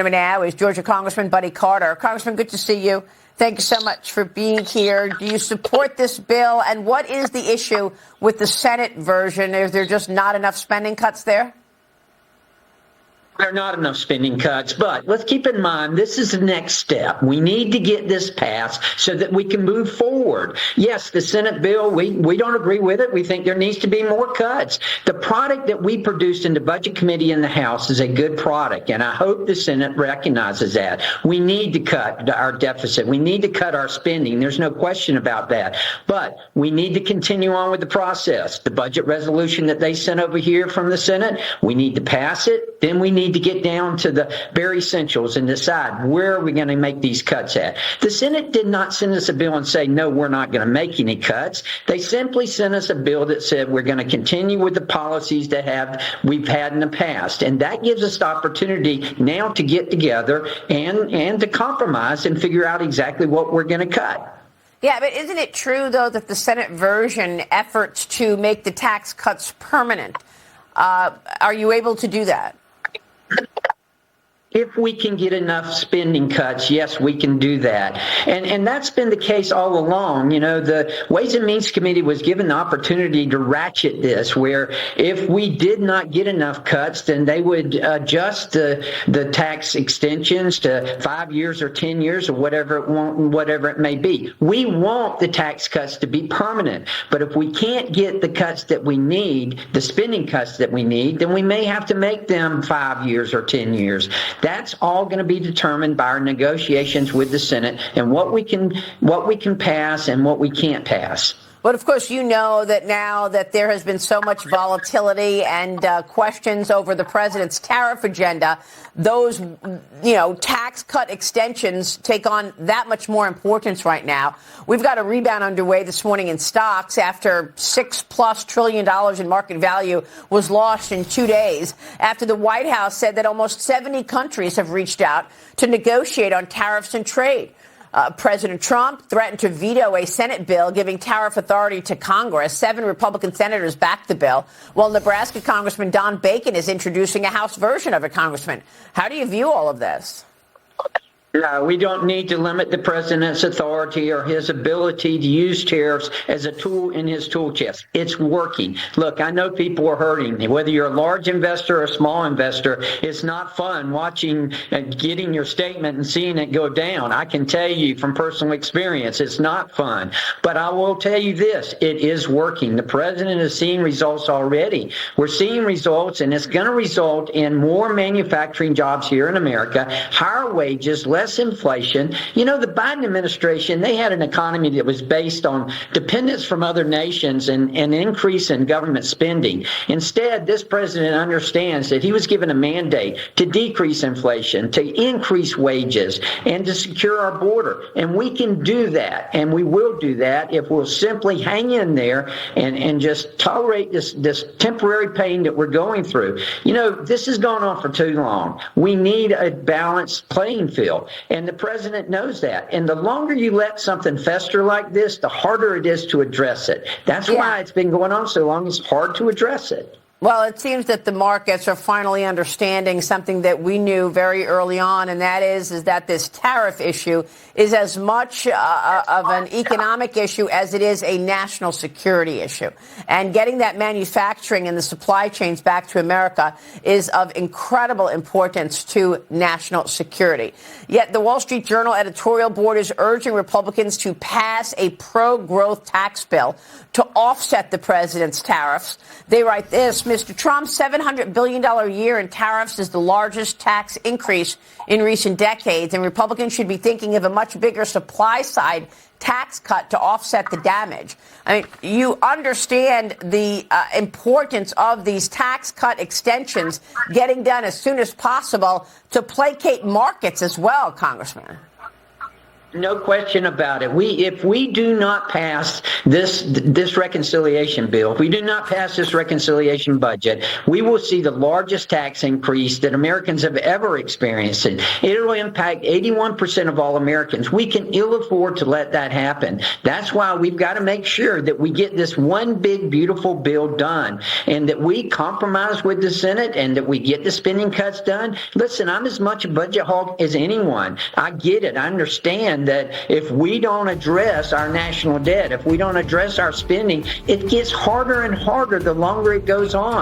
Now is Georgia Congressman Buddy Carter. Congressman, good to see you. Thank you so much for being here. Do you support this bill? And what is the issue with the Senate version? Is there just not enough spending cuts there? There are not enough spending cuts, but let's keep in mind this is the next step. We need to get this passed so that we can move forward. Yes, the Senate bill, we don't agree with it. We think there needs to be more cuts. The product that we produced in the Budget Committee in the House is a good product, and I hope the Senate recognizes that. We need to cut our deficit. We need to cut our spending. There's no question about that. But we need to continue on with the process. The budget resolution that they sent over here from the Senate, we need to pass it. Then we need to get down to the bare essentials and decide where are we going to make these cuts at. The Senate did not send us a bill and say, no, we're not going to make any cuts. They simply sent us a bill that said we're going to continue with the policies that we've had in the past. And that gives us the opportunity now to get together and to compromise and figure out exactly what we're going to cut. Yeah, but isn't it true, though, that the Senate version efforts to make the tax cuts permanent? Are you able to do that? If we can get enough spending cuts, yes, we can do that. And that's been the case all along. You know, the Ways and Means Committee was given the opportunity to ratchet this, where if we did not get enough cuts, then they would adjust the tax extensions to 5 years or 10 years or whatever it may be. We want the tax cuts to be permanent. But if we can't get the cuts that we need, the spending cuts that we need, then we may have to make them 5 years or 10 years. That's all going to be determined by our negotiations with the Senate and what we can pass and what we can't pass. But, of course, you know that now that there has been so much volatility and questions over the president's tariff agenda, those, tax cut extensions take on that much more importance right now. We've got a rebound underway this morning in stocks after $6+ trillion in market value was lost in 2 days after the White House said that almost 70 countries have reached out to negotiate on tariffs and trade. President Trump threatened to veto a Senate bill giving tariff authority to Congress. 7 Republican senators backed the bill, while Nebraska Congressman Don Bacon is introducing a House version of it, Congressman. How do you view all of this? No, we don't need to limit the president's authority or his ability to use tariffs as a tool in his tool chest. It's working. Look, I know people are hurting. Whether you're a large investor or a small investor, it's not fun watching and getting your statement and seeing it go down. I can tell you from personal experience, it's not fun. But I will tell you this, it is working. The president is seeing results already. We're seeing results, and it's going to result in more manufacturing jobs here in America, higher wages, less inflation. You know, the Biden administration, they had an economy that was based on dependence from other nations and an increase in government spending. Instead, this president understands that he was given a mandate to decrease inflation, to increase wages, and to secure our border. And we can do that, and we will do that if we'll simply hang in there and just tolerate this temporary pain that we're going through. You know, this has gone on for too long. We need a balanced playing field. And the president knows that. And the longer you let something fester like this, the harder it is to address it. That's why it's been going on so long. It's hard to address it. Well, it seems that the markets are finally understanding something that we knew very early on, and that is that this tariff issue is as much of an economic issue as it is a national security issue. And getting that manufacturing and the supply chains back to America is of incredible importance to national security. Yet the Wall Street Journal editorial board is urging Republicans to pass a pro-growth tax bill to offset the president's tariffs. They write this: Mr. Trump's $700 billion a year in tariffs is the largest tax increase in recent decades, and Republicans should be thinking of a much bigger supply-side tax cut to offset the damage. I mean, you understand the importance of these tax cut extensions getting done as soon as possible to placate markets as well, Congressman. No question about it. If we do not pass this reconciliation bill, if we do not pass this reconciliation budget, we will see the largest tax increase that Americans have ever experienced. It'll impact 81% of all Americans. We can ill afford to let that happen. That's why we've got to make sure that we get this one big, beautiful bill done, and that we compromise with the Senate, and that we get the spending cuts done. Listen, I'm as much a budget hawk as anyone. I get it. I understand that if we don't address our national debt, if we don't address our spending, it gets harder and harder the longer it goes on.